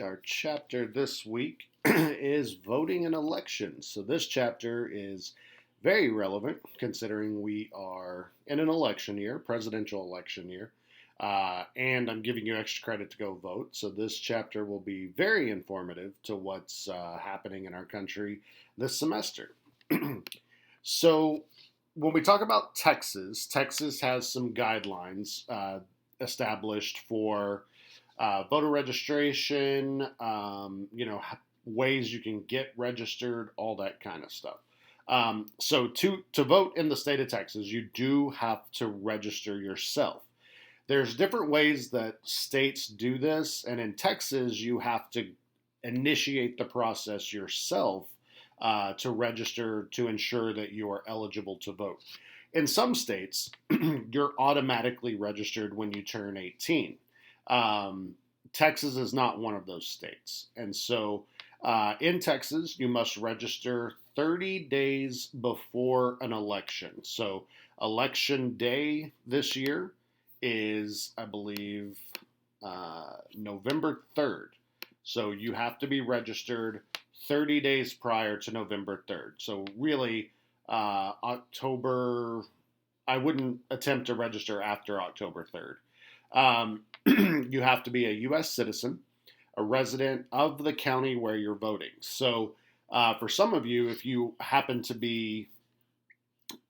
Our chapter this week is voting in elections. So, this chapter is very relevant considering we are in an election year, presidential election year, and I'm giving you extra credit to go vote. So, this chapter will be very informative to what's happening in our country this semester. So, when we talk about Texas, Texas has some guidelines established for voter registration, ways you can get registered, all that kind of stuff. So to vote in the state of Texas, you do have to register yourself. There's different ways that states do this, and in Texas, you have to initiate the process yourself to register to ensure that you are eligible to vote. In some states, you're automatically registered when you turn 18. Um, Texas is not one of those states. And so in Texas, you must register 30 days before an election. So election day this year is, I believe, November 3rd. So you have to be registered 30 days prior to November 3rd. So really, October, I wouldn't attempt to register after October 3rd. You have to be a U.S. citizen, a resident of the county where you're voting. So, for some of you, if you happen to be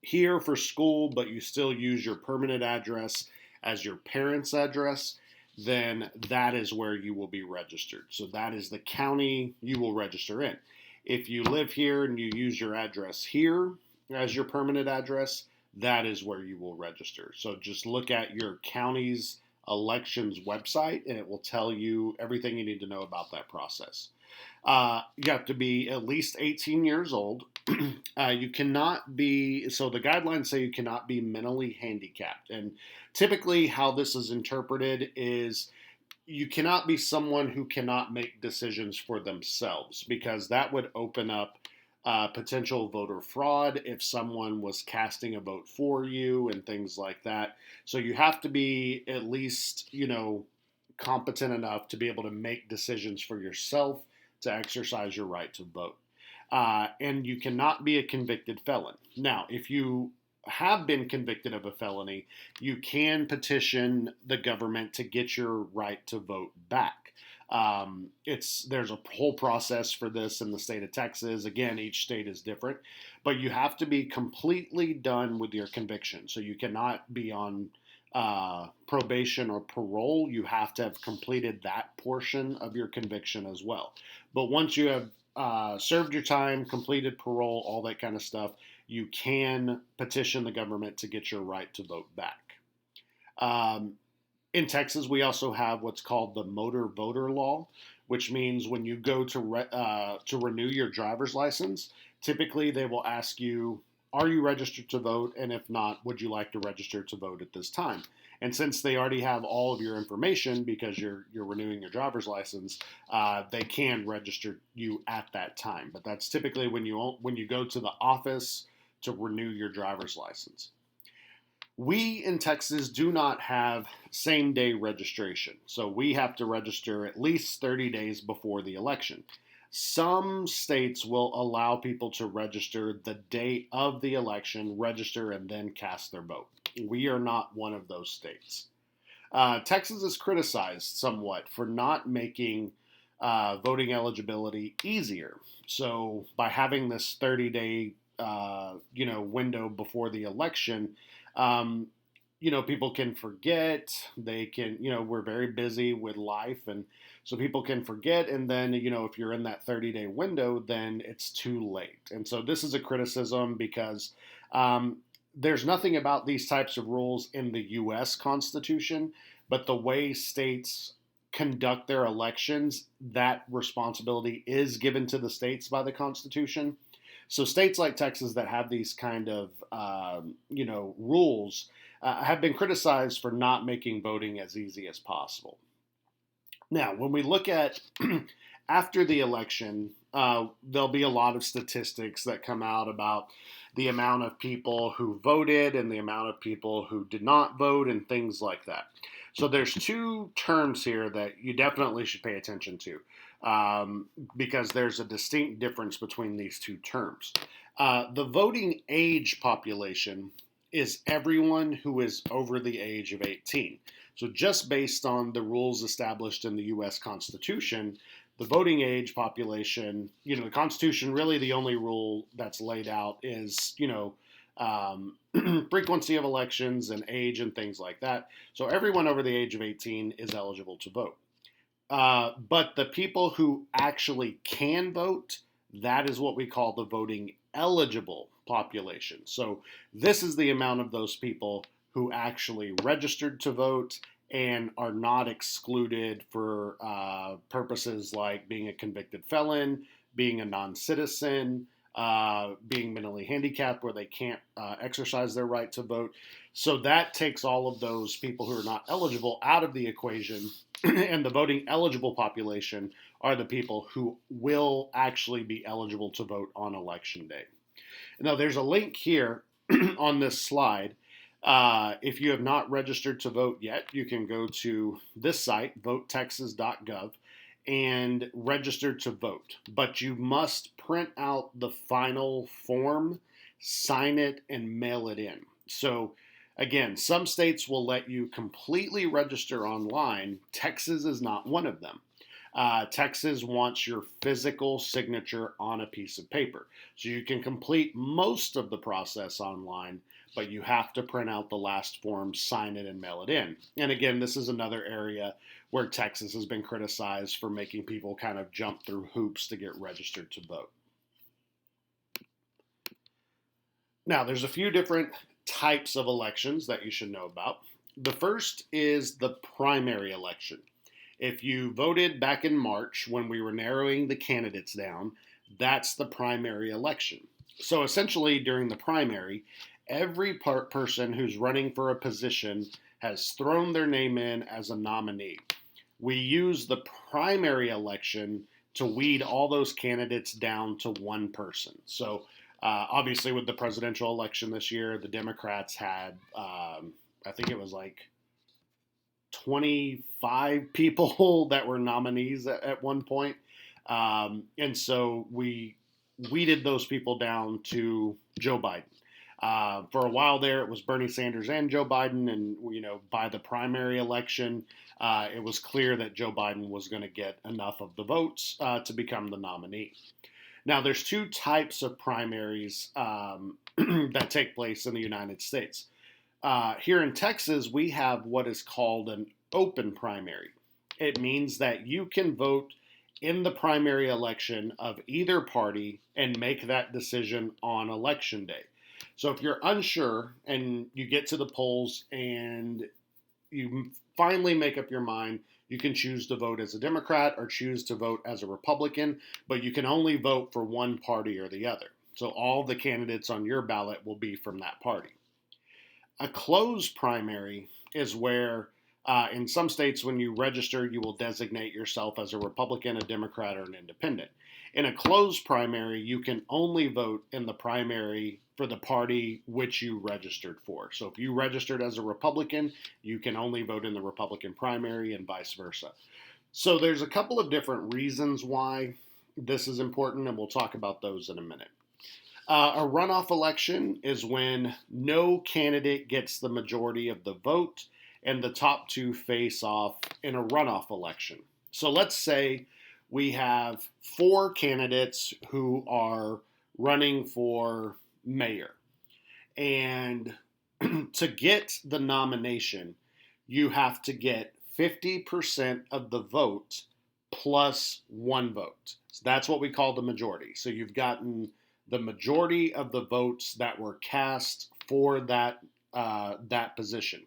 here for school, but you still use your permanent address as your parents' address, then that is where you will be registered. So, that is the county you will register in. If you live here and you use your address here as your permanent address, that is where you will register. So, just look at your county's elections website and it will tell you everything you need to know about that process. You have to be at least 18 years old. You cannot be, so the guidelines say you cannot be mentally handicapped. And typically, how this is interpreted is you cannot be someone who cannot make decisions for themselves because that would open up potential voter fraud if someone was casting a vote for you and things like that. So you have to be at least, competent enough to be able to make decisions for yourself to exercise your right to vote. And you cannot be a convicted felon. Now, if you have been convicted of a felony, you can petition the government to get your right to vote back. There's a whole process for this in the state of Texas. Again, each state is different, but you have to be completely done with your conviction. So you cannot be on probation or parole. You have to have completed that portion of your conviction as well. But once you have served your time, completed parole, all that kind of stuff, you can petition the government to get your right to vote back. In Texas, we also have what's called the motor voter law, which means when you go to renew your driver's license, typically they will ask you, are you registered to vote? And if not, would you like to register to vote at this time? And since they already have all of your information because you're renewing your driver's license, they can register you at that time. But that's typically when you go to the office to renew your driver's license. We in Texas do not have same day registration, so we have to register at least 30 days before the election. Some states will allow people to register the day of the election, register, and then cast their vote. We are not one of those states. Texas is criticized somewhat for not making voting eligibility easier. So by having this 30-day window before the election, people can forget. They can, we're very busy with life, and so people can forget. And then, if you're in that 30-day window, then it's too late. And so this is a criticism because there's nothing about these types of rules in the U.S. Constitution, but the way states conduct their elections, that responsibility is given to the states by the Constitution. So states like Texas that have these kind of, rules have been criticized for not making voting as easy as possible. Now, when we look at after the election, there'll be a lot of statistics that come out about the amount of people who voted and the amount of people who did not vote and things like that. So there's two terms here that you definitely should pay attention to, because there's a distinct difference between these two terms. The voting age population is everyone who is over the age of 18. So just based on the rules established in the U.S. Constitution, the voting age population, the Constitution, really the only rule that's laid out is, frequency of elections and age and things like that. So everyone over the age of 18 is eligible to vote. But the people who actually can vote, that is what we call the voting eligible population. So this is the amount of those people who actually registered to vote and are not excluded for purposes like being a convicted felon, being a non-citizen, being mentally handicapped where they can't exercise their right to vote. So that takes all of those people who are not eligible out of the equation, and the voting eligible population are the people who will actually be eligible to vote on election day. Now, there's a link here on this slide. If you have not registered to vote yet, you can go to this site, votetexas.gov, and register to vote. But you must print out the final form, sign it, and mail it in. So, again, some states will let you completely register online. Texas is not one of them. Texas wants your physical signature on a piece of paper. So you can complete most of the process online, but you have to print out the last form, sign it, and mail it in. And again, this is another area where Texas has been criticized for making people kind of jump through hoops to get registered to vote. Now, there's a few different types of elections that you should know about. The first is the primary election. If you voted back in March when we were narrowing the candidates down, that's the primary election. So essentially, during the primary, every person who's running for a position has thrown their name in as a nominee. We use the primary election to weed all those candidates down to one person. So obviously with the presidential election this year, the Democrats had, I think it was like 25 people that were nominees at one point. And so we weeded those people down to Joe Biden. For a while there, it was Bernie Sanders and Joe Biden. And, by the primary election, it was clear that Joe Biden was going to get enough of the votes to become the nominee. Now, there's two types of primaries that take place in the United States. Here in Texas, we have what is called an open primary. It means that you can vote in the primary election of either party and make that decision on election day. So if you're unsure and you get to the polls and you finally make up your mind, you can choose to vote as a Democrat or choose to vote as a Republican, but you can only vote for one party or the other. So all the candidates on your ballot will be from that party. A closed primary is where in some states when you register, you will designate yourself as a Republican, a Democrat, or an independent. In a closed primary, you can only vote in the primary for the party which you registered for. So if you registered as a Republican, you can only vote in the Republican primary and vice versa. So there's a couple of different reasons why this is important, and we'll talk about those in a minute. A runoff election is when no candidate gets the majority of the vote and the top two face off in a runoff election. So let's say we have four candidates who are running for mayor. And to get the nomination, you have to get 50% of the vote plus one vote. So that's what we call the majority. So you've gotten the majority of the votes that were cast for that position.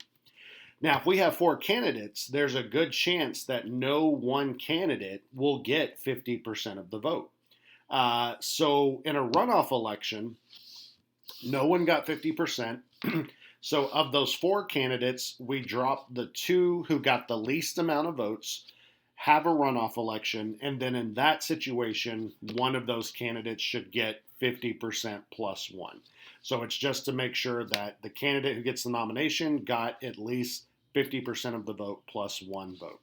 Now, if we have four candidates, there's a good chance that no one candidate will get 50% of the vote. So in a runoff election, no one got 50%. So of those four candidates, we dropped the two who got the least amount of votes. have a runoff election, and then in that situation, one of those candidates should get 50% plus one. So it's just to make sure that the candidate who gets the nomination got at least 50% of the vote plus one vote.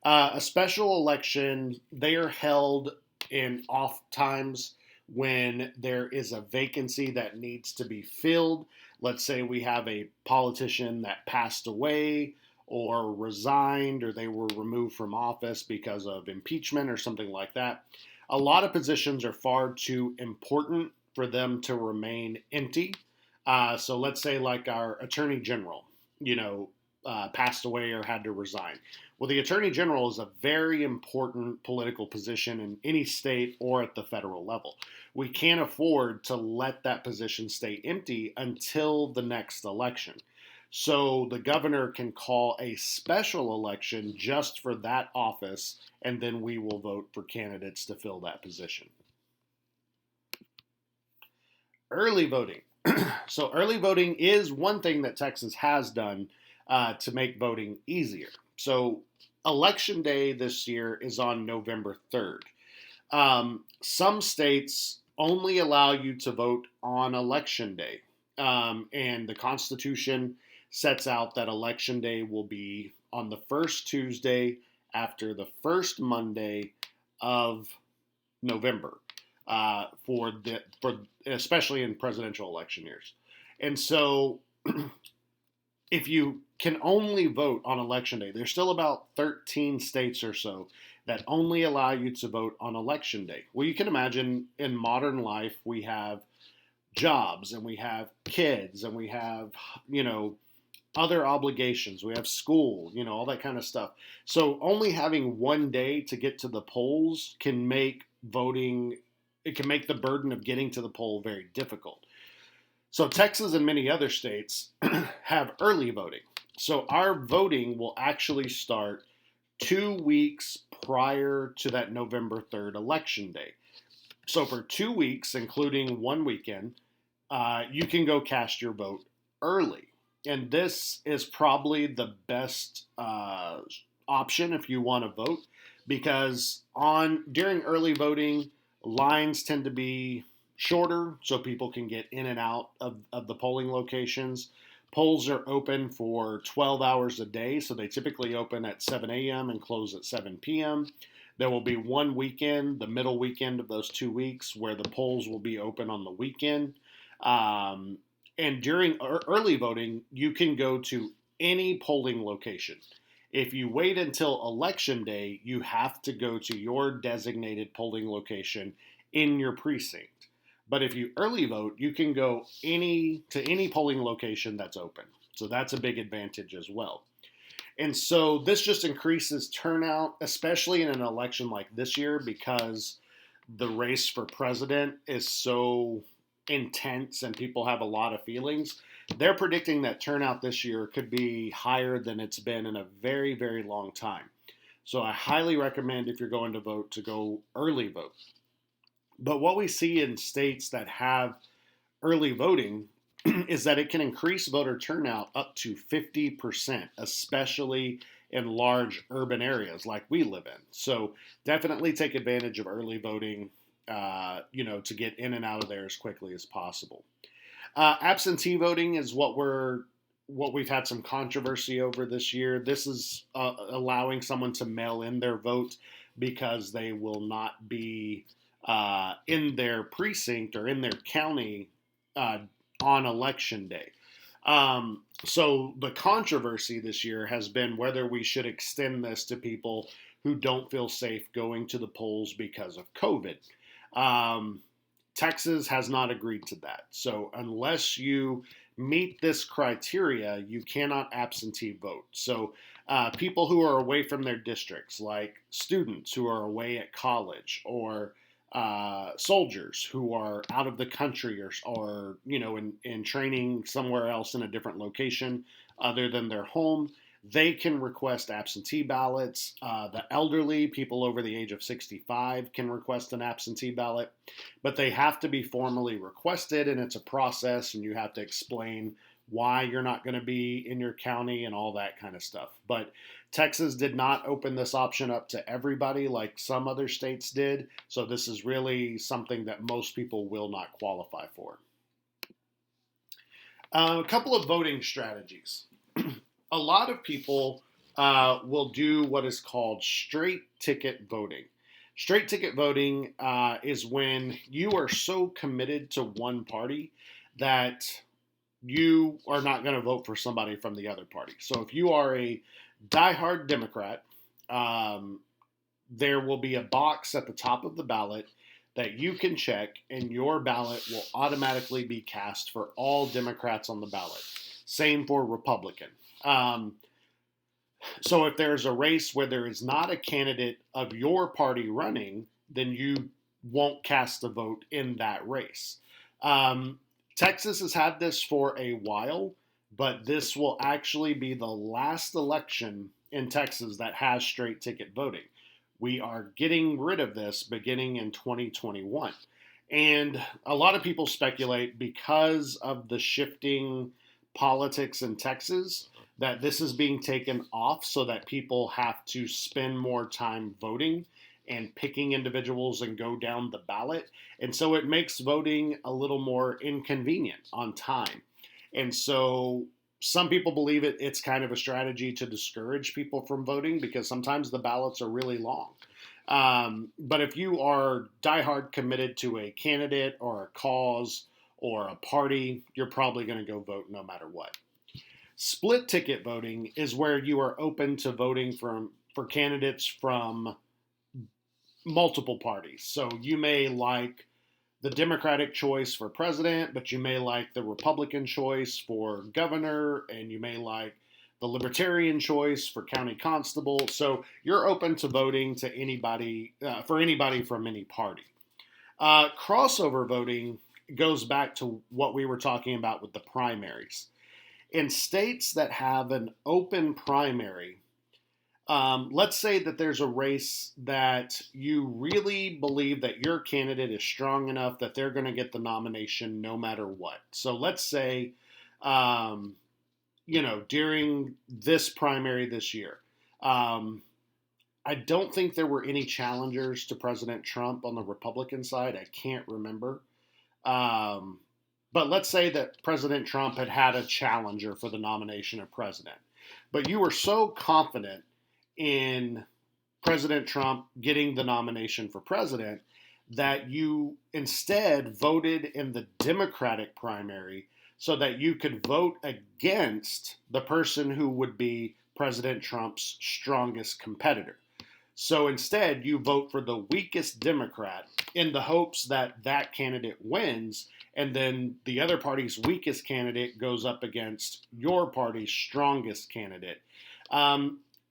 A special election, they are held in off times when there is a vacancy that needs to be filled. Let's say we have a politician that passed away or resigned or they were removed from office because of impeachment or something like that. A lot of positions are far too important for them to remain empty. So let's say like our attorney general, passed away or had to resign. Well, the Attorney General is a very important political position in any state or at the federal level. We can't afford to let that position stay empty until the next election. So the governor can call a special election just for that office, and then we will vote for candidates to fill that position. Early voting. So early voting is one thing that Texas has done to make voting easier. So election day this year is on November 3rd. Some states only allow you to vote on election day. And the Constitution sets out that election day will be on the first Tuesday after the first Monday of November for especially in presidential election years. And so if you can only vote on election day, there's still about 13 states or so that only allow you to vote on election day. Well, you can imagine in modern life, we have jobs and we have kids and we have, other obligations. We have school, all that kind of stuff. So only having one day to get to the polls can make voting, it can make the burden of getting to the poll very difficult. So Texas and many other states have early voting. So our voting will actually start 2 weeks prior to that November 3rd election day. So for 2 weeks, including one weekend, you can go cast your vote early. And this is probably the best option if you want to vote, because during early voting, lines tend to be shorter so people can get in and out of the polling locations. Polls are open for 12 hours a day, so they typically open at 7 a.m. and close at 7 p.m. There will be one weekend, the middle weekend of those 2 weeks, where the polls will be open on the weekend. And during early voting, you can go to any polling location. If you wait until election day, you have to go to your designated polling location in your precinct. But if you early vote, you can go to any polling location that's open. So that's a big advantage as well. And so this just increases turnout, especially in an election like this year, because the race for president is so intense and people have a lot of feelings. They're predicting that turnout this year could be higher than it's been in a very, very long time. So I highly recommend, if you're going to vote, to go early vote. But what we see in states that have early voting is that it can increase voter turnout up to 50%, especially in large urban areas like we live in. So definitely take advantage of early voting, to get in and out of there as quickly as possible. Absentee voting is what we've had some controversy over this year. This is allowing someone to mail in their vote because they will not be in their precinct or in their county on election day. So the controversy this year has been whether we should extend this to people who don't feel safe going to the polls because of COVID. Texas has not agreed to that. So unless you meet this criteria, you cannot absentee vote. So people who are away from their districts, like students who are away at college, or soldiers who are out of the country or in training somewhere else in a different location other than their home, they can request absentee ballots. The elderly, people over the age of 65, can request an absentee ballot, but they have to be formally requested, and it's a process, and you have to explain why you're not going to be in your county and all that kind of stuff. But Texas did not open this option up to everybody like some other states did. So this is really something that most people will not qualify for. A couple of voting strategies. A lot of people will do what is called straight ticket voting. Straight ticket voting is when you are so committed to one party that you are not going to vote for somebody from the other party. So if you are a diehard Democrat, um, there will be a box at the top of the ballot that you can check, and your ballot will automatically be cast for all Democrats on the ballot. Same for Republican. Um, so if there's a race where there is not a candidate of your party running, then you won't cast a vote in that race. Um, Texas has had this for a while, but this will actually be the last election in Texas that has straight ticket voting. We are getting rid of this beginning in 2021. And a lot of people speculate because of the shifting politics in Texas that this is being taken off so that people have to spend more time voting and picking individuals and go down the ballot. And so it makes voting a little more inconvenient on time. And so some people believe it's kind of a strategy to discourage people from voting because sometimes the ballots are really long. But if you are diehard committed to a candidate or a cause or a party, you're probably going to go vote no matter what. Split ticket voting is where you are open to voting for candidates from multiple parties. So you may like the Democratic choice for president, but you may like the Republican choice for governor, and you may like the Libertarian choice for county constable. So you're open to voting to anybody for anybody from any party. Crossover voting goes back to what we were talking about with the primaries. In states that have an open primary, let's say that there's a race that you really believe that your candidate is strong enough that they're going to get the nomination no matter what. So let's say, during this primary this year, I don't think there were any challengers to President Trump on the Republican side. I can't remember. But let's say that President Trump had a challenger for the nomination of president. But you were so confident in President Trump getting the nomination for president that you instead voted in the Democratic primary so that you could vote against the person who would be President Trump's strongest competitor. So instead, you vote for the weakest Democrat in the hopes that that candidate wins, and then the other party's weakest candidate goes up against your party's strongest candidate.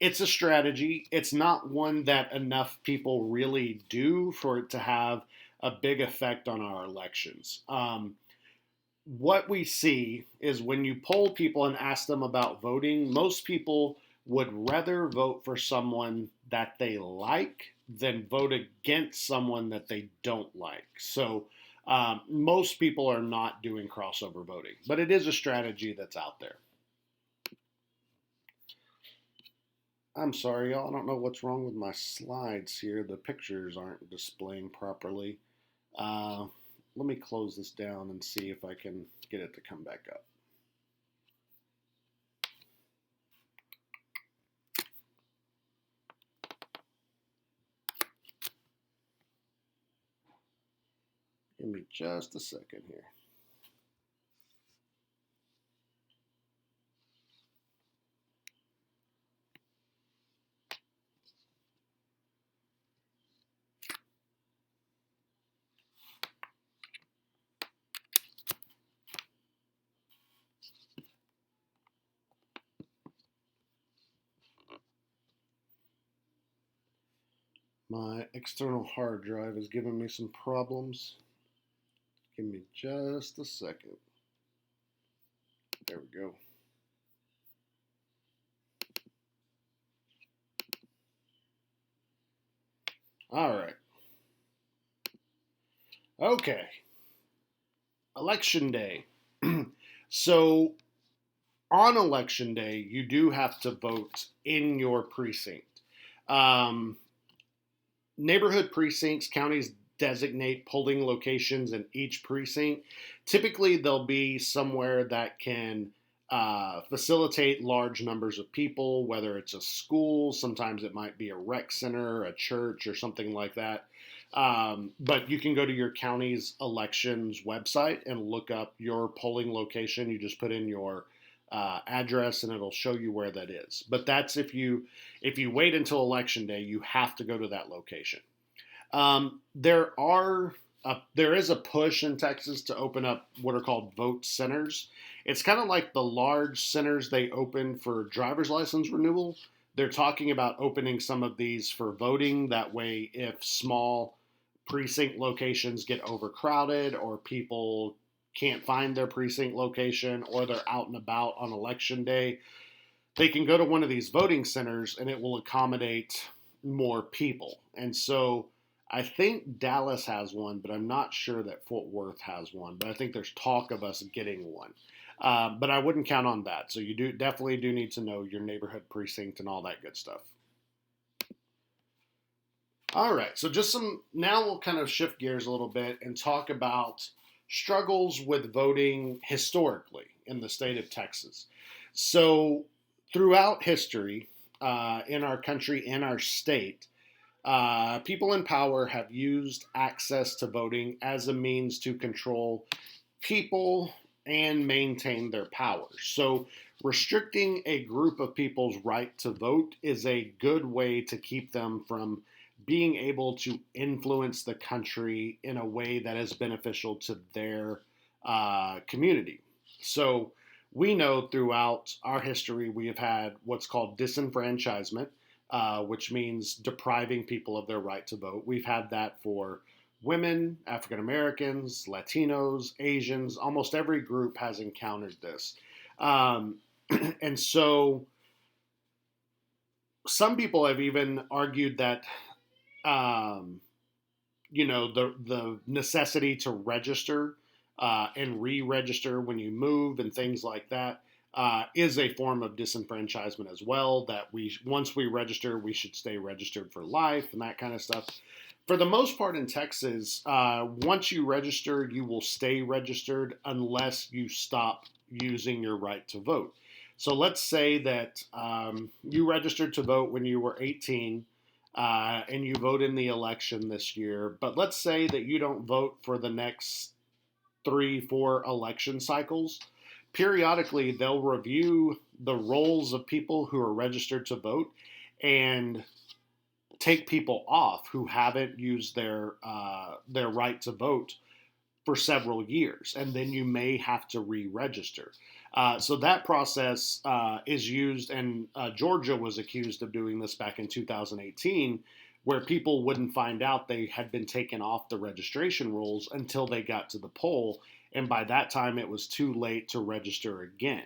It's a strategy. It's not one that enough people really do for it to have a big effect on our elections. What we see is when you poll people and ask them about voting, most people would rather vote for someone that they like than vote against someone that they don't like. So most people are not doing crossover voting, but it is a strategy that's out there. I'm sorry, y'all. I don't know what's wrong with my slides here. The pictures aren't displaying properly. Uh, Let me close this down and see if I can get it to come back up. Give me just a second here. My external hard drive is giving me some problems. Give me just a second. There we go. All right. Okay. Election day. So on election day, you do have to vote in your precinct. Um, Neighborhood precincts, counties designate polling locations in each precinct. Typically, they'll be somewhere that can facilitate large numbers of people, whether it's a school, sometimes it might be a rec center, a church, or something like that. But you can go to your county's elections website and look up your polling location. You just put in your address and it'll show you where that is. But that's if you wait until election day, you have to go to that location. There is a push in Texas to open up what are called vote centers. It's kind of like the large centers they open for driver's license renewal. They're talking about opening some of these for voting. That way, if small precinct locations get overcrowded or people can't find their precinct location or they're out and about on election day, they can go to one of these voting centers and it will accommodate more people. And so I think Dallas has one, but I'm not sure that Fort Worth has one. But I think there's talk of us getting one. But I wouldn't count on that. So you definitely do need to know your neighborhood precinct and all that good stuff. All right, so now we'll kind of shift gears a little bit and talk about struggles with voting historically in the state of Texas. So throughout history, in our country, in our state, people in power have used access to voting as a means to control people and maintain their power. So restricting a group of people's right to vote is a good way to keep them from being able to influence the country in a way that is beneficial to their community. So we know throughout our history we have had what's called disenfranchisement, which means depriving people of their right to vote. We've had that for women, African Americans, Latinos, Asians. Almost every group has encountered this. And so some people have even argued that the necessity to register and re-register when you move and things like that is a form of disenfranchisement as well. That once we register, we should stay registered for life and that kind of stuff. For the most part in Texas, once you register, you will stay registered unless you stop using your right to vote. So let's say that you registered to vote when you were 18 and you vote in the election this year, but let's say that you don't vote for the next 3-4 election cycles. Periodically, they'll review the rolls of people who are registered to vote and take people off who haven't used their right to vote for several years, and then you may have to re-register. So that process is used, and Georgia was accused of doing this back in 2018, where people wouldn't find out they had been taken off the registration rolls until they got to the poll, and by that time it was too late to register again.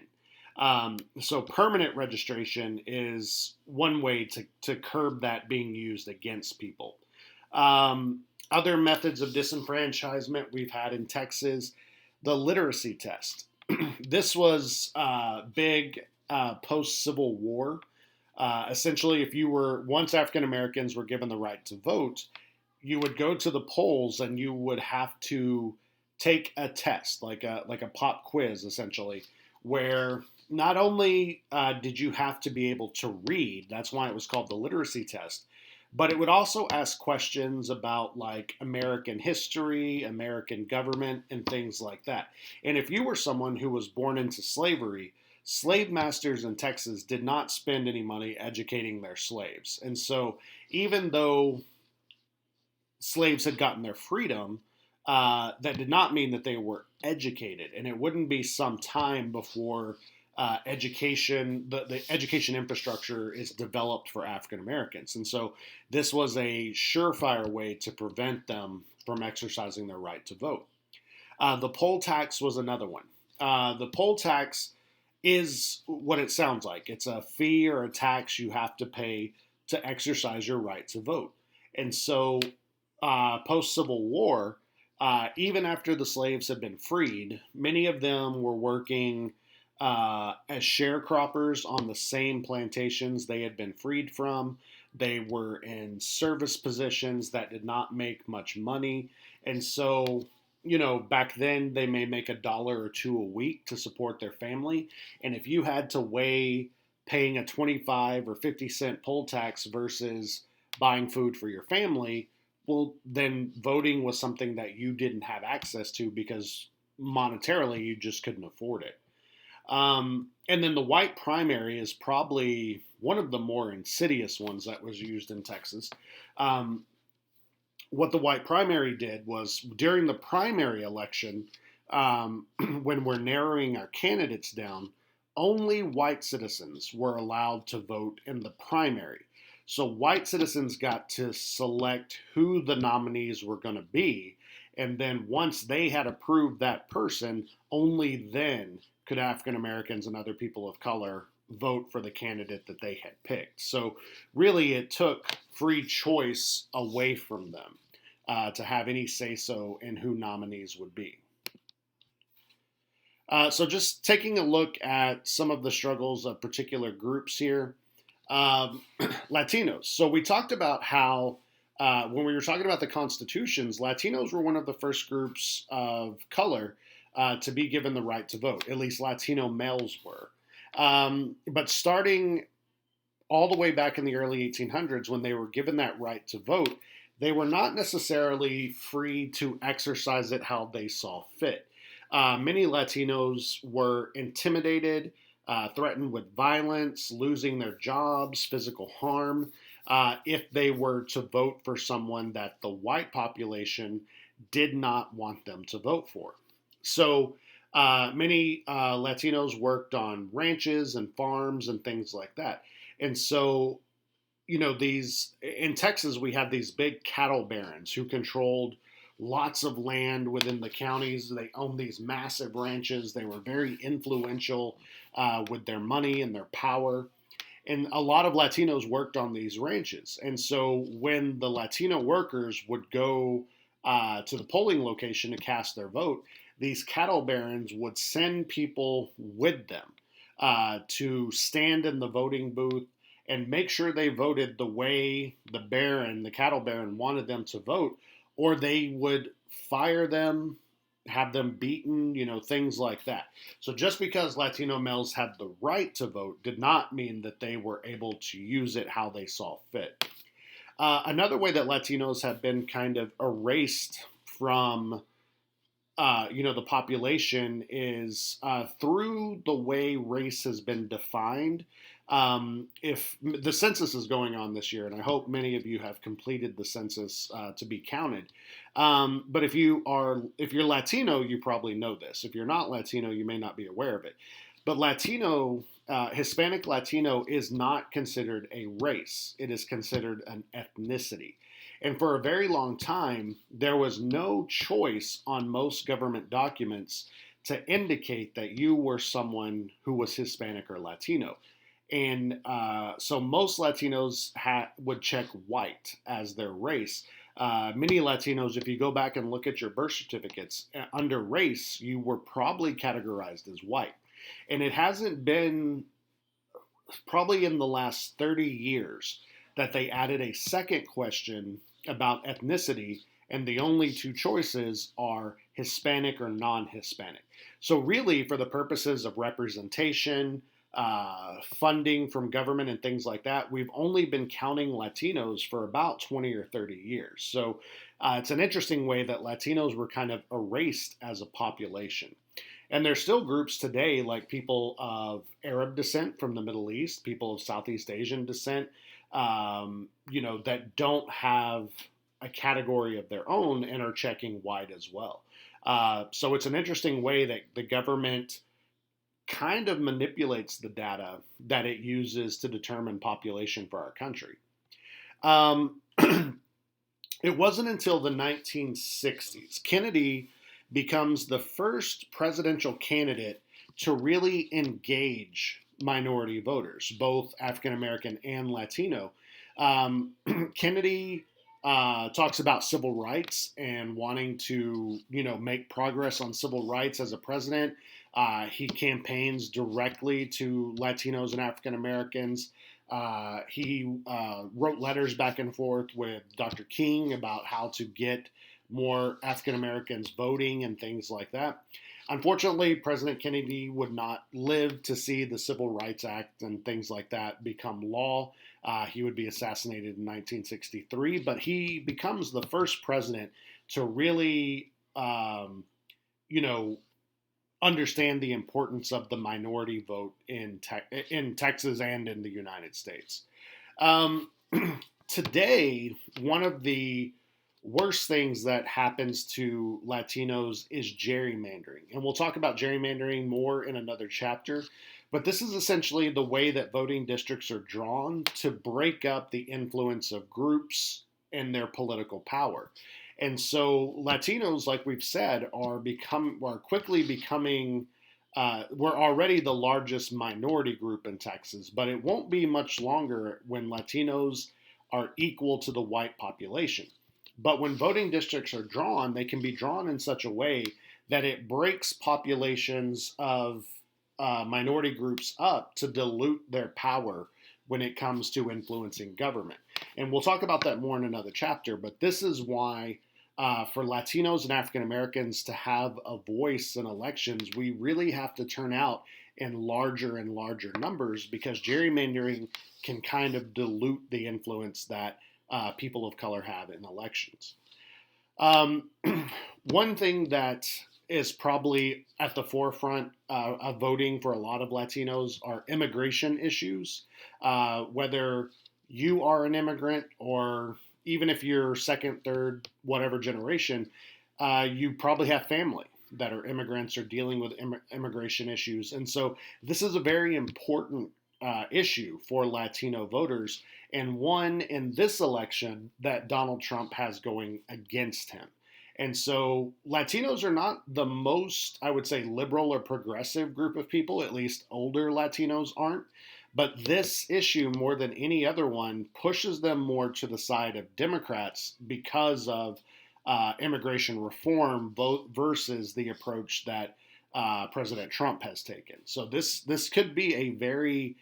So permanent registration is one way to curb that being used against people. Other methods of disenfranchisement we've had in Texas, the literacy test. This was big post-Civil War. Essentially, once African Americans were given the right to vote, you would go to the polls and you would have to take a test, like a pop quiz, essentially, where not only did you have to be able to read, that's why it was called the literacy test, but it would also ask questions about like American history, American government, and things like that. And if you were someone who was born into slavery, slave masters in Texas did not spend any money educating their slaves. And so even though slaves had gotten their freedom, that did not mean that they were educated. And it wouldn't be some time before the education infrastructure is developed for African Americans. And so this was a surefire way to prevent them from exercising their right to vote. The poll tax was another one. The poll tax is what it sounds like. It's a fee or a tax you have to pay to exercise your right to vote. And so post-Civil War, even after the slaves had been freed, many of them were working as sharecroppers on the same plantations they had been freed from. They were in service positions that did not make much money. And so, back then they may make $1 or $2 a week to support their family. And if you had to weigh paying a 25 or 50 cent poll tax versus buying food for your family, well, then voting was something that you didn't have access to because monetarily you just couldn't afford it. And then the white primary is probably one of the more insidious ones that was used in Texas. Um, what the white primary did was during the primary election, when we're narrowing our candidates down, only white citizens were allowed to vote in the primary. So white citizens got to select who the nominees were going to be. And then once they had approved that person, only then could African Americans and other people of color vote for the candidate that they had picked. So really, it took free choice away from them to have any say so in who nominees would be. So just taking a look at some of the struggles of particular groups here. Latinos. So we talked about how when we were talking about the constitutions, Latinos were one of the first groups of color to be given the right to vote. At least Latino males were. But starting all the way back in the early 1800s, when they were given that right to vote, they were not necessarily free to exercise it how they saw fit. Many Latinos were intimidated, threatened with violence, losing their jobs, physical harm, if they were to vote for someone that the white population did not want them to vote for. So many Latinos worked on ranches and farms and things like that. And so, these in Texas, we have these big cattle barons who controlled lots of land within the counties. They owned these massive ranches. They were very influential with their money and their power. And a lot of Latinos worked on these ranches. And so when the Latino workers would go to the polling location to cast their vote, these cattle barons would send people with them to stand in the voting booth and make sure they voted the way the cattle baron, wanted them to vote, or they would fire them, have them beaten, things like that. So just because Latino males had the right to vote did not mean that they were able to use it how they saw fit. Another way that Latinos have been kind of erased from the population is through the way race has been defined. If the census is going on this year, and I hope many of you have completed the census to be counted. But if you're Latino, you probably know this. If you're not Latino, you may not be aware of it. But Hispanic Latino is not considered a race. It is considered an ethnicity. And for a very long time, there was no choice on most government documents to indicate that you were someone who was Hispanic or Latino. And so most Latinos would check white as their race. Many Latinos, if you go back and look at your birth certificates, under race, you were probably categorized as white. And it hasn't been probably in the last 30 years that they added a second question about ethnicity, and the only two choices are Hispanic or non-Hispanic. So really, for the purposes of representation, funding from government and things like that, we've only been counting Latinos for about 20 or 30 years. So it's an interesting way that Latinos were kind of erased as a population. And there's still groups today like people of Arab descent from the Middle East, people of Southeast Asian descent, that don't have a category of their own and are checking white as well. So it's an interesting way that the government kind of manipulates the data that it uses to determine population for our country. It wasn't until the 1960s Kennedy becomes the first presidential candidate to really engage minority voters, both African American and Latino. Kennedy talks about civil rights and wanting to, make progress on civil rights as a president. He campaigns directly to Latinos and African Americans. He wrote letters back and forth with Dr. King about how to get more African Americans voting and things like that. Unfortunately, President Kennedy would not live to see the Civil Rights Act and things like that become law. He would be assassinated in 1963, but he becomes the first president to really, you know, understand the importance of the minority vote in Texas and in the United States. Um, Today, one of the worst things that happens to Latinos is gerrymandering. And we'll talk about gerrymandering more in another chapter. But this is essentially the way that voting districts are drawn to break up the influence of groups and their political power. And so Latinos, like we've said, are quickly becoming. We're already the largest minority group in Texas, but it won't be much longer when Latinos are equal to the white population. But when voting districts are drawn, they can be drawn in such a way that it breaks populations of minority groups up to dilute their power when it comes to influencing government. And we'll talk about that more in another chapter, but this is why. For Latinos and African Americans to have a voice in elections, we really have to turn out in larger and larger numbers because gerrymandering can kind of dilute the influence that people of color have in elections. Um, One thing that is probably at the forefront of voting for a lot of Latinos are immigration issues. Whether you are an immigrant or even if you're second, third, whatever generation, you probably have family that are immigrants or dealing with immigration issues. And so this is a very important issue for Latino voters, and one in this election that Donald Trump has going against him. And so Latinos are not the most, I would say, liberal or progressive group of people, at least older Latinos aren't. But this issue, more than any other one, pushes them more to the side of Democrats because of immigration reform versus the approach that President Trump has taken. So this could be a very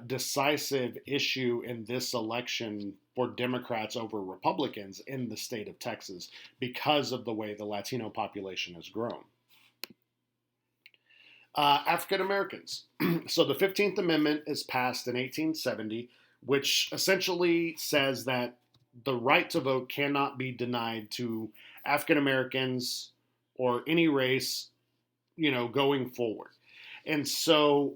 decisive issue in this election for Democrats over Republicans in the state of Texas because of the way the Latino population has grown. African Americans. So the 15th Amendment is passed in 1870, which essentially says that the right to vote cannot be denied to African Americans or any race, going forward. And so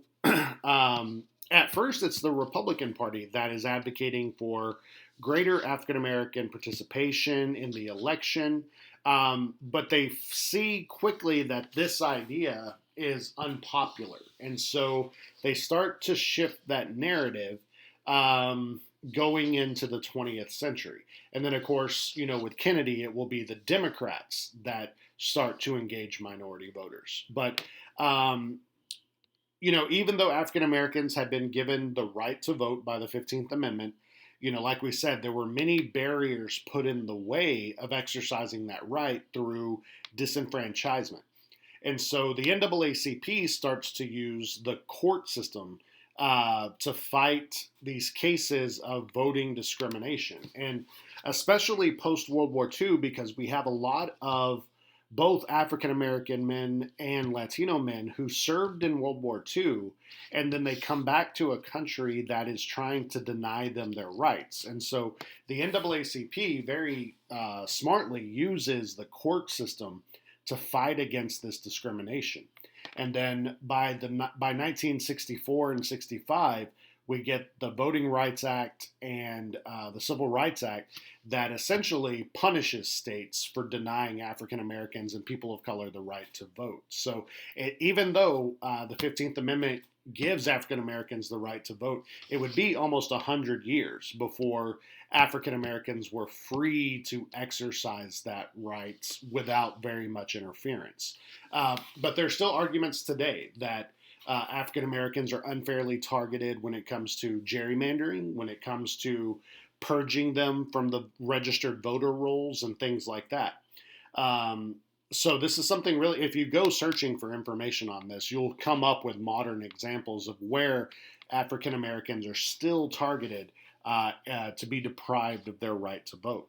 at first, it's the Republican Party that is advocating for greater African American participation in the election. But they see quickly that this idea is unpopular. And so they start to shift that narrative going into the 20th century. And then, of course, with Kennedy, it will be the Democrats that start to engage minority voters. But, even though African Americans had been given the right to vote by the 15th Amendment, like we said, there were many barriers put in the way of exercising that right through disenfranchisement. And so the NAACP starts to use the court system to fight these cases of voting discrimination. And especially post World War II, because we have a lot of both African American men and Latino men who served in World War II, and then they come back to a country that is trying to deny them their rights. And so the NAACP very smartly uses the court system to fight against this discrimination. And then by 1964 and 65, we get the Voting Rights Act and the Civil Rights Act that essentially punishes states for denying African Americans and people of color the right to vote. So even though the 15th Amendment gives African Americans the right to vote, it would be almost 100 years before African Americans were free to exercise that right without very much interference. But there's still arguments today that African Americans are unfairly targeted when it comes to gerrymandering, when it comes to purging them from the registered voter rolls and things like that. So this is something really, if you go searching for information on this, you'll come up with modern examples of where African Americans are still targeted to be deprived of their right to vote.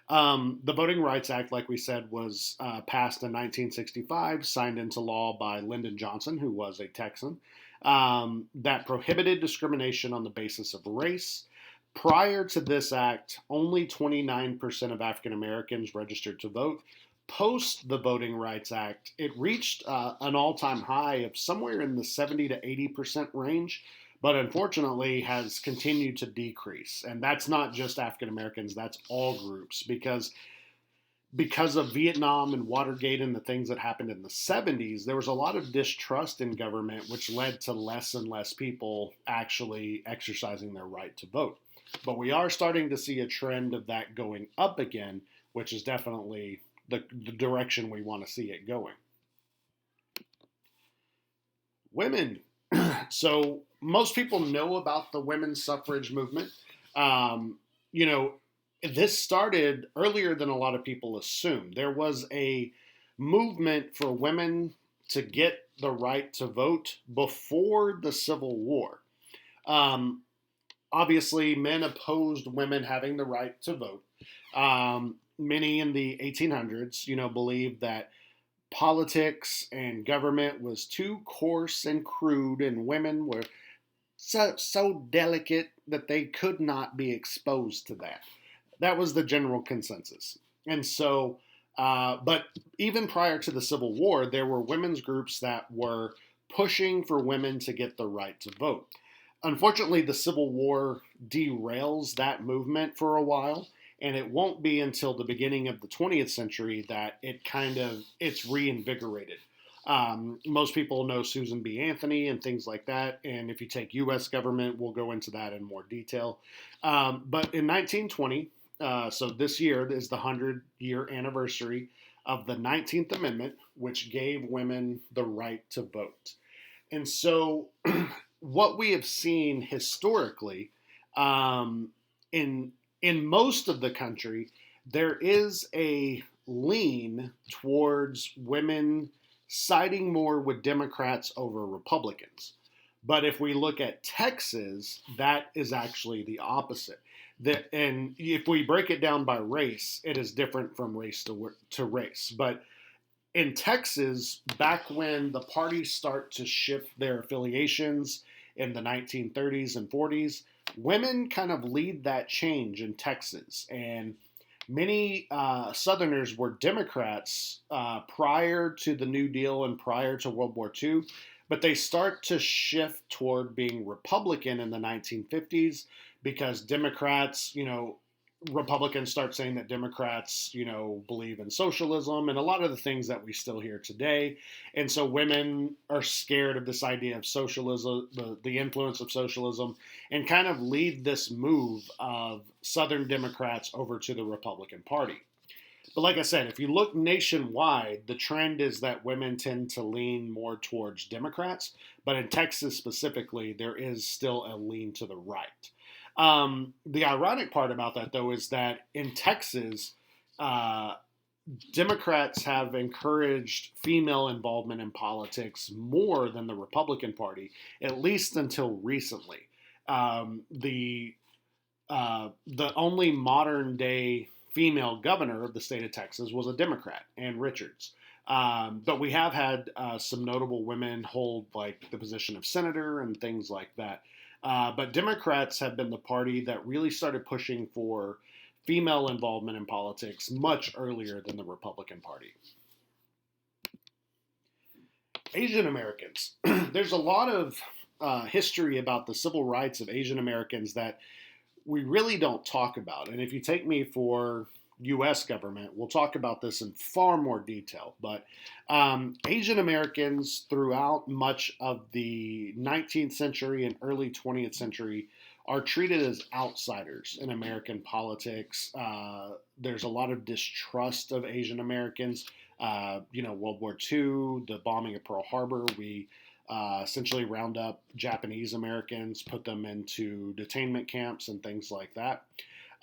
The Voting Rights Act, like we said, was passed in 1965, signed into law by Lyndon Johnson, who was a Texan, that prohibited discrimination on the basis of race. Prior to this act, only 29% of African Americans registered to vote. Post the Voting Rights Act, it reached an all time high of somewhere in the 70 to 80% range, but unfortunately has continued to decrease. And that's not just African Americans, that's all groups, because of Vietnam and Watergate and the things that happened in the 70s, there was a lot of distrust in government, which led to less and less people actually exercising their right to vote. But we are starting to see a trend of that going up again, which is definitely the direction we want to see it going. Women. So most people know about the women's suffrage movement. Um, you know, this started earlier than a lot of people assume. There was a movement for women to get the right to vote before the Civil War. Um, Obviously, men opposed women having the right to vote. Many in the 1800s, believed that politics and government was too coarse and crude, and women were so delicate that they could not be exposed to that. That was the general consensus. And so, but even prior to the Civil War, there were women's groups that were pushing for women to get the right to vote. Unfortunately, the Civil War derails that movement for a while, and it won't be until the beginning of the 20th century that it's reinvigorated. Most people know Susan B. Anthony and things like that, and if you take U.S. government, we'll go into that in more detail. But in 1920, so this year is the 100-year anniversary of the 19th Amendment, which gave women the right to vote. And so, what we have seen historically, in most of the country, there is a lean towards women siding more with Democrats over Republicans. But if we look at Texas, that is actually the opposite. And if we break it down by race, it is different from race to race. But in Texas, back when the parties start to shift their affiliations in the 1930s and 40s, women kind of lead that change in Texas. And many Southerners were Democrats prior to the New Deal and prior to World War II, but they start to shift toward being Republican in the 1950s because Republicans start saying that Democrats, believe in socialism and a lot of the things that we still hear today. And so women are scared of this idea of socialism, the influence of socialism, and kind of lead this move of Southern Democrats over to the Republican Party. But like I said, if you look nationwide, the trend is that women tend to lean more towards Democrats. But in Texas specifically, there is still a lean to the right. The ironic part about that, though, is that in Texas, uh, Democrats have encouraged female involvement in politics more than the Republican Party, at least until recently. The only modern day female governor of the state of Texas was a Democrat, Ann Richards. But we have had some notable women hold like the position of senator and things like that. But Democrats have been the party that really started pushing for female involvement in politics much earlier than the Republican Party. Asian Americans. There's a lot of history about the civil rights of Asian Americans that we really don't talk about. And if you take me for U.S. government, we'll talk about this in far more detail. But Asian Americans throughout much of the 19th century and early 20th century are treated as outsiders in American politics. There's a lot of distrust of Asian Americans. World War II, the bombing of Pearl Harbor, we essentially round up Japanese Americans, put them into detainment camps and things like that.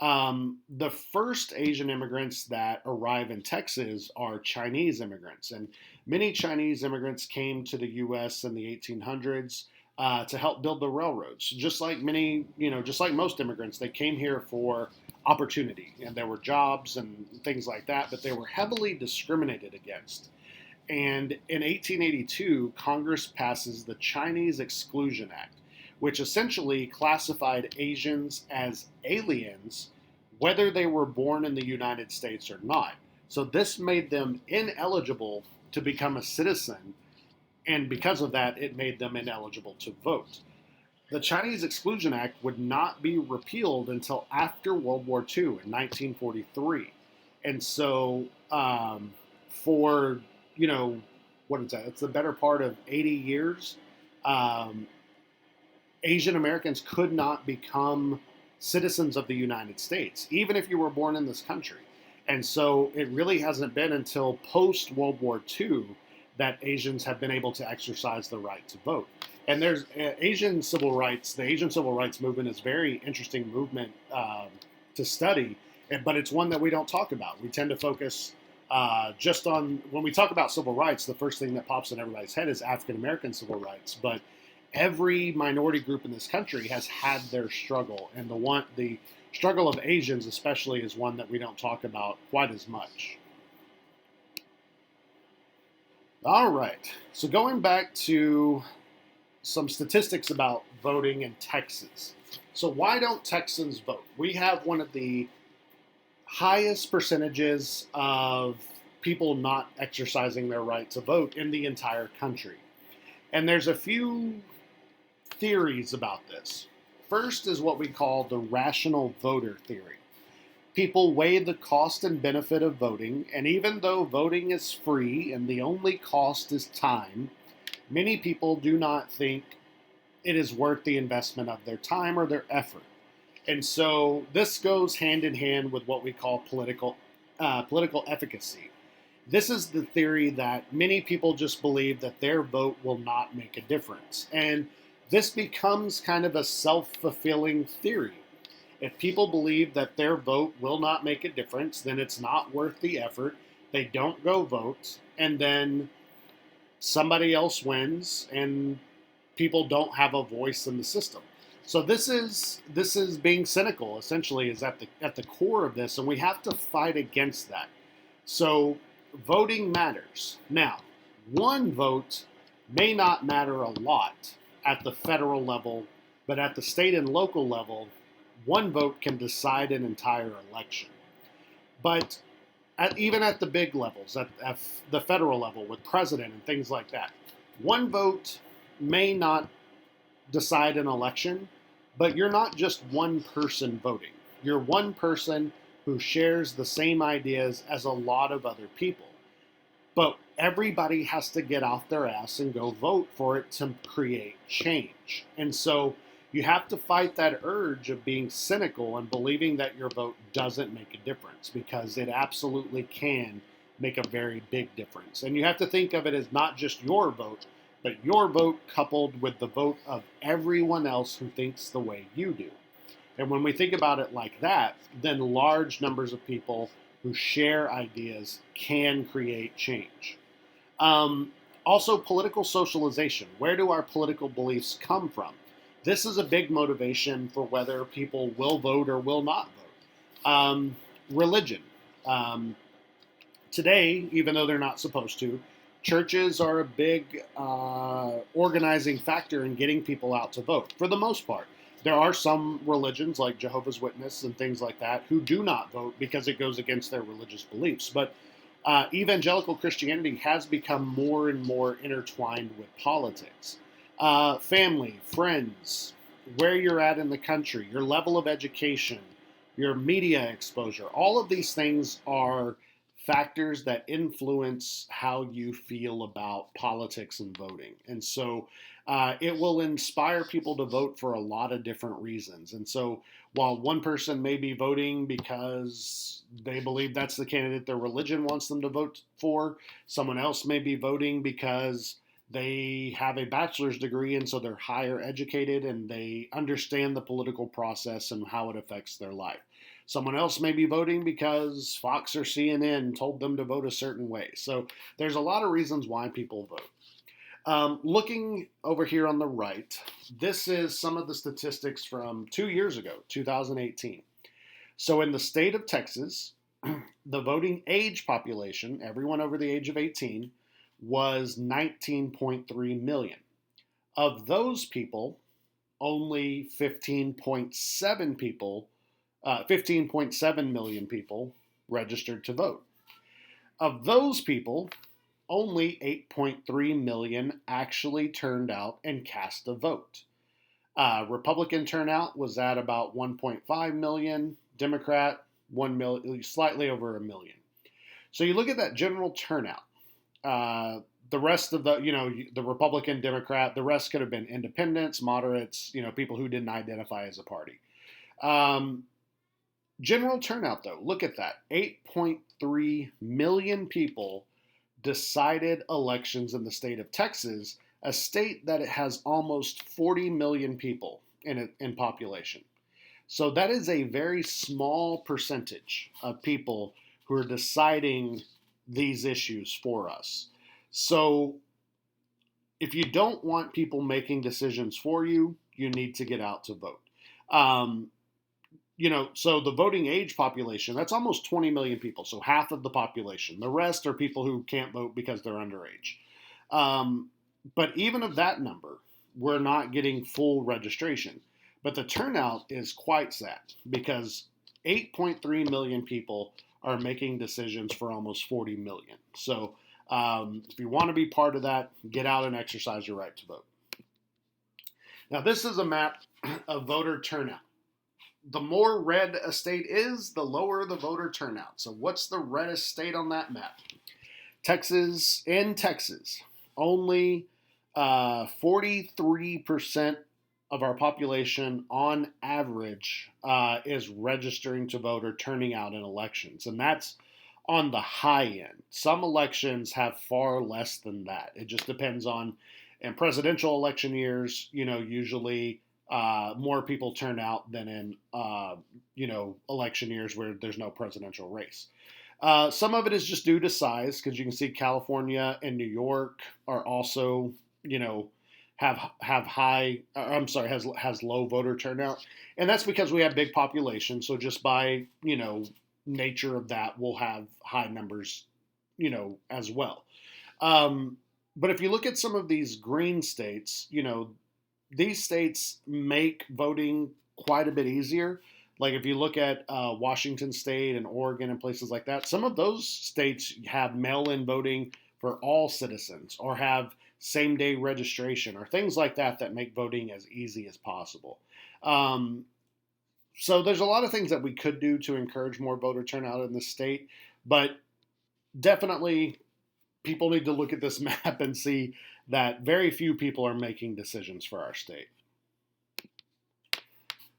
The first Asian immigrants that arrive in Texas are Chinese immigrants, and many Chinese immigrants came to the U.S. in the 1800s to help build the railroads. Just like many, just like most immigrants, they came here for opportunity, and there were jobs and things like that, but they were heavily discriminated against. And in 1882, Congress passes the Chinese Exclusion Act, which essentially classified Asians as aliens, whether they were born in the United States or not. So this made them ineligible to become a citizen, and because of that, it made them ineligible to vote. The Chinese Exclusion Act would not be repealed until after World War II in 1943. And so, for, you know, what is that? It's the better part of 80 years. Um, Asian Americans could not become citizens of the United States, even if you were born in this country. And so it really hasn't been until post World War II that Asians have been able to exercise the right to vote. And there's Asian civil rights. The Asian civil rights movement is a very interesting movement to study, but it's one that we don't talk about. We tend to focus just on, when we talk about civil rights, the first thing that pops in everybody's head is African American civil rights. But every minority group in this country has had their struggle, and the struggle of Asians especially is one that we don't talk about quite as much. All right, so going back to some statistics about voting in Texas. So why don't Texans vote? We have one of the highest percentages of people not exercising their right to vote in the entire country. And there's a few theories about this. First is what we call the rational voter theory. People weigh the cost and benefit of voting, and even though voting is free and the only cost is time, many people do not think it is worth the investment of their time or their effort. And so this goes hand in hand with what we call political efficacy. This is the theory that many people just believe that their vote will not make a difference. And this becomes kind of a self-fulfilling theory. If people believe that their vote will not make a difference, then it's not worth the effort. They don't go vote, and then somebody else wins, and people don't have a voice in the system. So this is being cynical. Essentially, is at the core of this, and we have to fight against that. So voting matters. Now, one vote may not matter a lot at the federal level, but at the state and local level, one vote can decide an entire election. But even at the big levels, at the federal level with president and things like that, one vote may not decide an election, but you're not just one person voting. You're one person who shares the same ideas as a lot of other people. But everybody has to get off their ass and go vote for it to create change. And so you have to fight that urge of being cynical and believing that your vote doesn't make a difference, because it absolutely can make a very big difference. And you have to think of it as not just your vote, but your vote coupled with the vote of everyone else who thinks the way you do. And when we think about it like that, then large numbers of people who share ideas can create change. Also, political socialization. Where do our political beliefs come from? This is a big motivation for whether people will vote or will not vote. Religion. Today, even though they're not supposed to, churches are a big organizing factor in getting people out to vote, for the most part. There are some religions, like Jehovah's Witness and things like that, who do not vote because it goes against their religious beliefs. But evangelical Christianity has become more and more intertwined with politics. Family, friends, where you're at in the country, your level of education, your media exposure, all of these things are factors that influence how you feel about politics and voting. And so it will inspire people to vote for a lot of different reasons. And so while one person may be voting because they believe that's the candidate their religion wants them to vote for, someone else may be voting because they have a bachelor's degree and so they're higher educated and they understand the political process and how it affects their life. Someone else may be voting because Fox or CNN told them to vote a certain way. So there's a lot of reasons why people vote. Looking over here on the right, this is some of the statistics from 2 years ago, 2018. So in the state of Texas, the voting age population, everyone over the age of 18, was 19.3 million. Of those people, only 15.7 million people registered to vote. Of those people, only 8.3 million actually turned out and cast a vote. Republican turnout was at about 1.5 million, Democrat 1 million, slightly over a million. So you look at that general turnout. The rest of the Republican, Democrat, the rest could have been independents, moderates, people who didn't identify as a party. General turnout, though, look at that. 8.3 million people decided elections in the state of Texas, a state that has almost 40 million people in population. So that is a very small percentage of people who are deciding these issues for us. So if you don't want people making decisions for you, you need to get out to vote. So the voting age population, that's almost 20 million people, so half of the population. The rest are people who can't vote because they're underage. But even of that number, we're not getting full registration. But the turnout is quite sad because 8.3 million people are making decisions for almost 40 million. So if you want to be part of that, get out and exercise your right to vote. Now, this is a map of voter turnout. The more red a state is, the lower the voter turnout. So what's the reddest state on that map? Texas. In Texas, only 43% of our population on average is registering to vote or turning out in elections. And that's on the high end. Some elections have far less than that. It just depends on, in presidential election years, usually more people turn out than in, election years where there's no presidential race. Some of it is just due to size, because you can see California and New York are also, has low voter turnout, and that's because we have big populations. So just by nature of that, we'll have high numbers, as well. But if you look at some of these green states, these states make voting quite a bit easier. Like if you look at Washington State and Oregon and places like that, some of those states have mail-in voting for all citizens, or have same-day registration, or things like that make voting as easy as possible. So there's a lot of things that we could do to encourage more voter turnout in the state, but definitely people need to look at this map and see that very few people are making decisions for our state.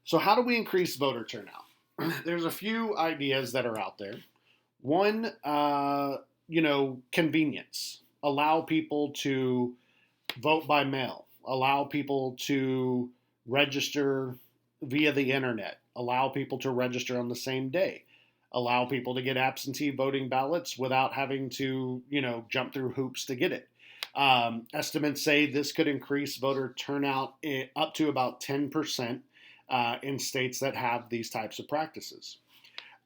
So how do we increase voter turnout? There's a few ideas that are out there. One, convenience. Allow people to vote by mail. Allow people to register via the internet. Allow people to register on the same day. Allow people to get absentee voting ballots without having to, jump through hoops to get it. Estimates say this could increase voter turnout up to about 10% in states that have these types of practices.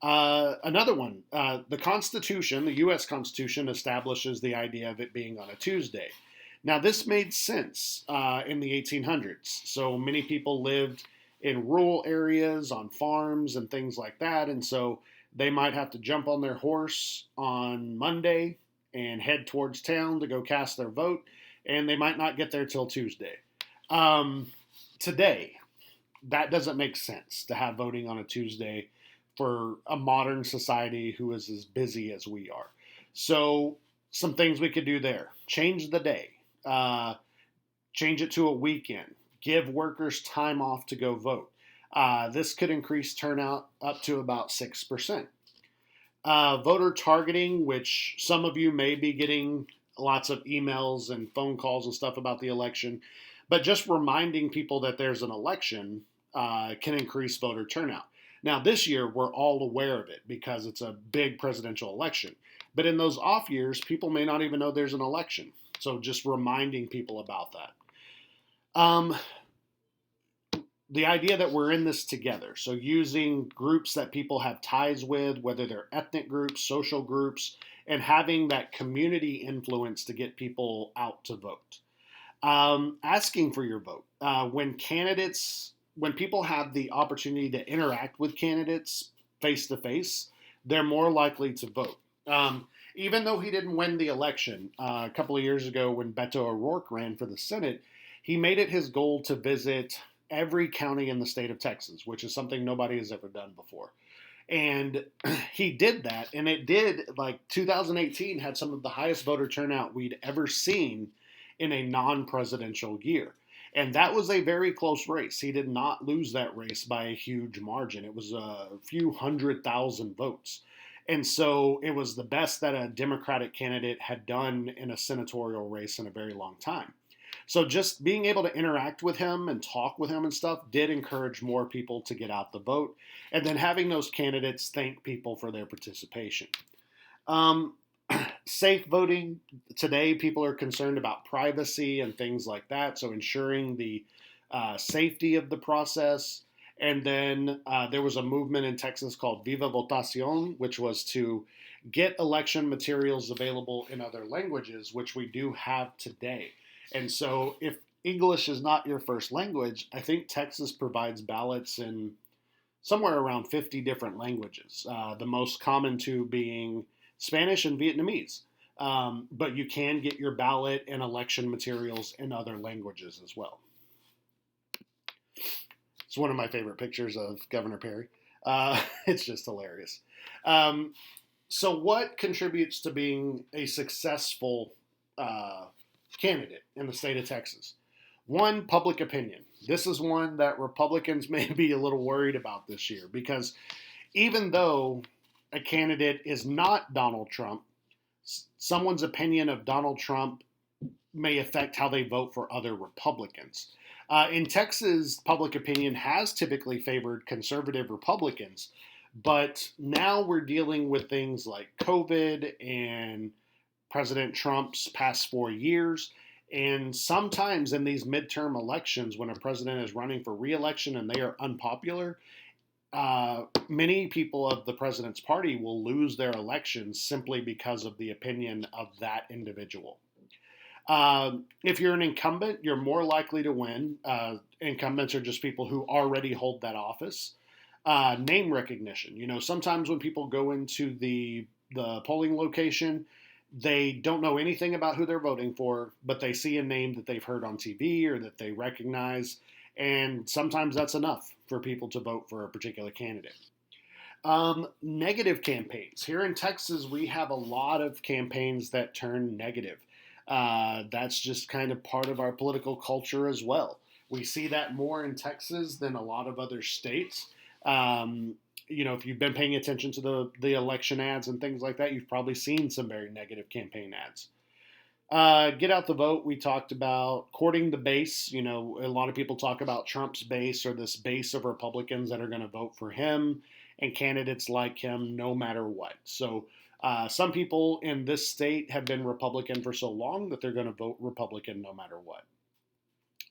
Another one, the Constitution, the U.S. Constitution, establishes the idea of it being on a Tuesday. Now, this made sense in the 1800s. So many people lived in rural areas, on farms and things like that, and so they might have to jump on their horse on Monday and head towards town to go cast their vote, and they might not get there till Tuesday. Today, that doesn't make sense to have voting on a Tuesday for a modern society who is as busy as we are. So some things we could do there. Change the day. Change it to a weekend. Give workers time off to go vote. This could increase turnout up to about 6%. Voter targeting, which some of you may be getting lots of emails and phone calls and stuff about the election, but just reminding people that there's an election can increase voter turnout. Now, this year, we're all aware of it because it's a big presidential election. But in those off years, people may not even know there's an election. So just reminding people about that. Um, the idea that we're in this together. So using groups that people have ties with, whether they're ethnic groups, social groups, and having that community influence to get people out to vote. Asking for your vote. When people have the opportunity to interact with candidates face to face, they're more likely to vote. Even though he didn't win the election a couple of years ago when Beto O'Rourke ran for the Senate, he made it his goal to visit every county in the state of Texas, which is something nobody has ever done before. And he did that, and it did, like 2018 had some of the highest voter turnout we'd ever seen in a non presidential year. And that was a very close race. He did not lose that race by a huge margin. It was a few 100,000 votes. And so it was the best that a Democratic candidate had done in a senatorial race in a very long time. So just being able to interact with him and talk with him and stuff did encourage more people to get out the vote. And then having those candidates thank people for their participation. Um, Safe voting. Today, people are concerned about privacy and things like that. So ensuring the safety of the process. And then there was a movement in Texas called Viva Votación, which was to get election materials available in other languages, which we do have today. And so if English is not your first language, I think Texas provides ballots in somewhere around 50 different languages, the most common two being Spanish and Vietnamese. But you can get your ballot and election materials in other languages as well. It's one of my favorite pictures of Governor Perry. It's just hilarious. So, what contributes to being a successful candidate in the state of Texas? One, public opinion. This is one that Republicans may be a little worried about this year because even though a candidate is not Donald Trump, someone's opinion of Donald Trump may affect how they vote for other Republicans. In Texas, public opinion has typically favored conservative Republicans, but now we're dealing with things like COVID and President Trump's past 4 years. And sometimes in these midterm elections, when a president is running for re-election and they are unpopular, many people of the president's party will lose their elections simply because of the opinion of that individual. If you're an incumbent, you're more likely to win. Incumbents are just people who already hold that office. Name recognition. You know, sometimes when people go into the polling location, they don't know anything about who they're voting for, but they see a name that they've heard on TV or that they recognize, and sometimes that's enough for people to vote for a particular candidate. Negative campaigns. Here in Texas, we have a lot of campaigns that turn negative. That's just kind of part of our political culture as well. We see that more in Texas than a lot of other states. If you've been paying attention to the election ads and things like that, you've probably seen some very negative campaign ads. Get out the vote. We talked about courting the base. You know, a lot of people talk about Trump's base or this base of Republicans that are going to vote for him and candidates like him no matter what. So some people in this state have been Republican for so long that they're going to vote Republican no matter what.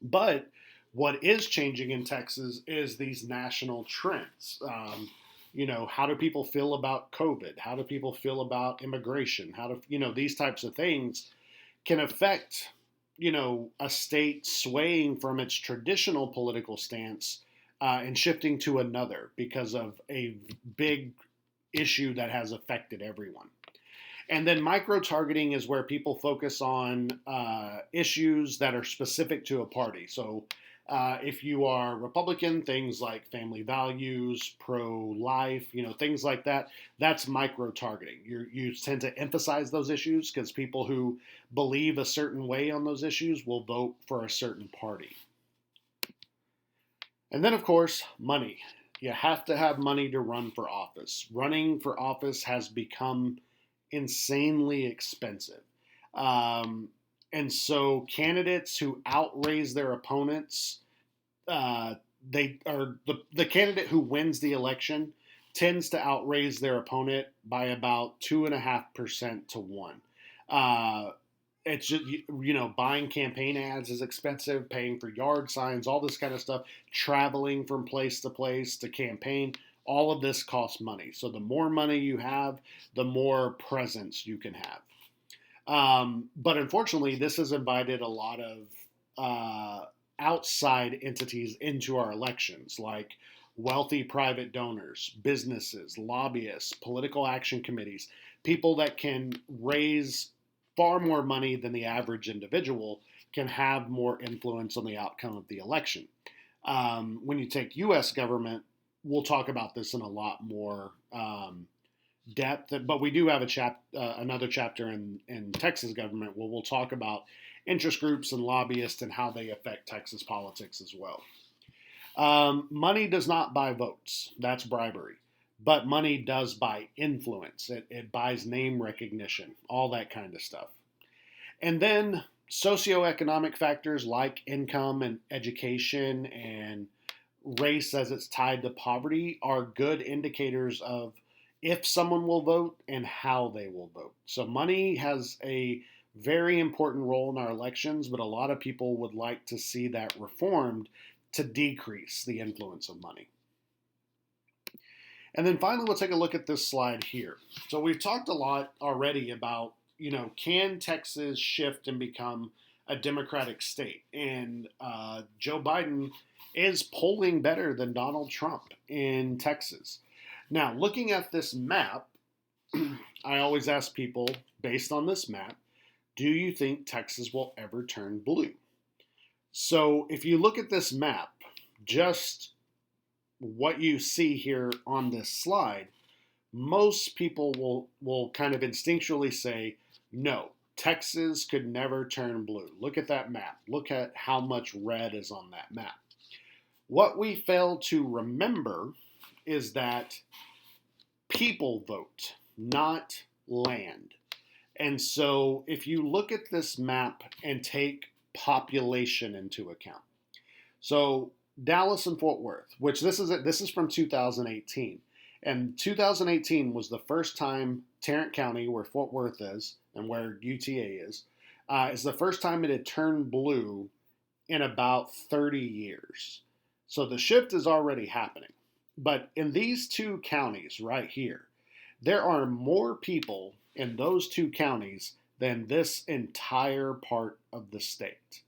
But what is changing in Texas is these national trends. How do people feel about COVID? How do people feel about immigration? These types of things can affect, a state swaying from its traditional political stance and shifting to another because of a big issue that has affected everyone. And then micro-targeting is where people focus on issues that are specific to a party. So if you are Republican, things like family values, pro-life, things like that, that's micro-targeting. You tend to emphasize those issues because people who believe a certain way on those issues will vote for a certain party. And then, of course, money. You have to have money to run for office. Running for office has become insanely expensive. And so candidates who outraise their opponents, they are the candidate who wins the election tends to outraise their opponent by about 2.5% to one. Uh, it's just, buying campaign ads is expensive, paying for yard signs, all this kind of stuff, traveling from place to place to campaign. All of this costs money. So the more money you have, the more presence you can have. But unfortunately, this has invited a lot of outside entities into our elections, like wealthy private donors, businesses, lobbyists, political action committees, people that can raise far more money than the average individual can have more influence on the outcome of the election. When you take U.S. government, we'll talk about this in a lot more depth, but we do have another chapter in Texas government where we'll talk about interest groups and lobbyists and how they affect Texas politics as well. Money does not buy votes. That's bribery. But money does buy influence. It buys name recognition, all that kind of stuff. And then socioeconomic factors like income and education and race as it's tied to poverty are good indicators of if someone will vote and how they will vote. So money has a very important role in our elections, but a lot of people would like to see that reformed to decrease the influence of money. And then finally, we'll take a look at this slide here. So we've talked a lot already about, can Texas shift and become a Democratic state? And Joe Biden is polling better than Donald Trump in Texas. Now, looking at this map, I always ask people, based on this map, do you think Texas will ever turn blue? So if you look at this map, just what you see here on this slide, most people will kind of instinctually say, no, Texas could never turn blue. Look at that map. Look at how much red is on that map. What we fail to remember is that people vote, not land. And so if you look at this map and take population into account, so Dallas and Fort Worth, which this is from 2018, and 2018 was the first time Tarrant County, where Fort Worth is and where UTA is the first time it had turned blue in about 30 years. So the shift is already happening. But in these two counties right here, there are more people in those two counties than this entire part of the state.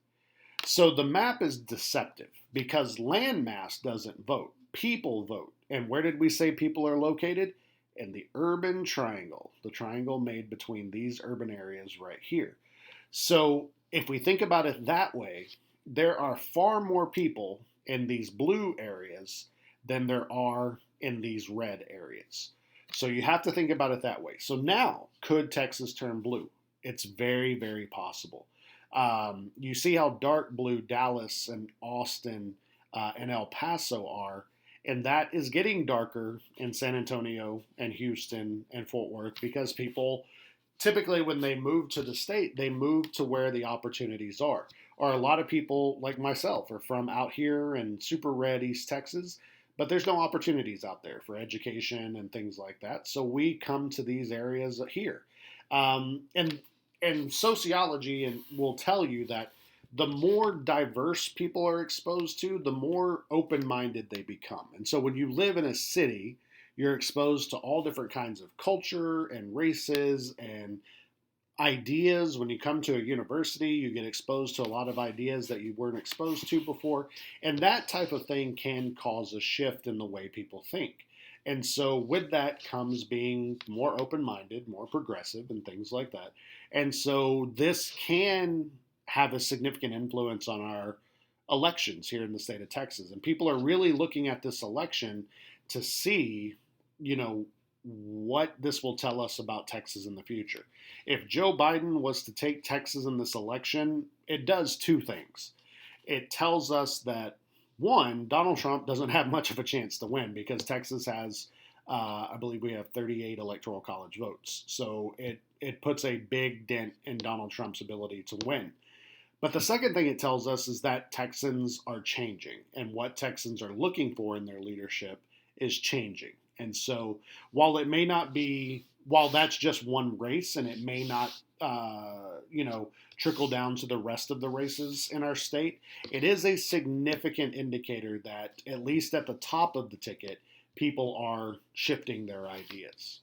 So the map is deceptive because landmass doesn't vote. People vote. And where did we say people are located? In the urban triangle, the triangle made between these urban areas right here. So if we think about it that way, there are far more people in these blue areas than there are in these red areas. So you have to think about it that way. So now, could Texas turn blue? It's very, very possible. You see how dark blue Dallas and Austin and El Paso are, and that is getting darker in San Antonio and Houston and Fort Worth because people typically when they move to the state, they move to where the opportunities are. Or a lot of people like myself are from out here in super red East Texas, but there's no opportunities out there for education and things like that. So we come to these areas here. And sociology will tell you that the more diverse people are exposed to, the more open-minded they become. And so when you live in a city, you're exposed to all different kinds of culture and races and ideas. When you come to a university, you get exposed to a lot of ideas that you weren't exposed to before. And that type of thing can cause a shift in the way people think. And so with that comes being more open-minded, more progressive, and things like that. And so this can have a significant influence on our elections here in the state of Texas. And people are really looking at this election to see, what this will tell us about Texas in the future. If Joe Biden was to take Texas in this election, it does two things. It tells us that, one, Donald Trump doesn't have much of a chance to win because Texas has, I believe we have 38 electoral college votes. So it puts a big dent in Donald Trump's ability to win. But the second thing it tells us is that Texans are changing, and what Texans are looking for in their leadership is changing. And so, while that's just one race, and it may not, trickle down to the rest of the races in our state, it is a significant indicator that, at least at the top of the ticket, people are shifting their ideas.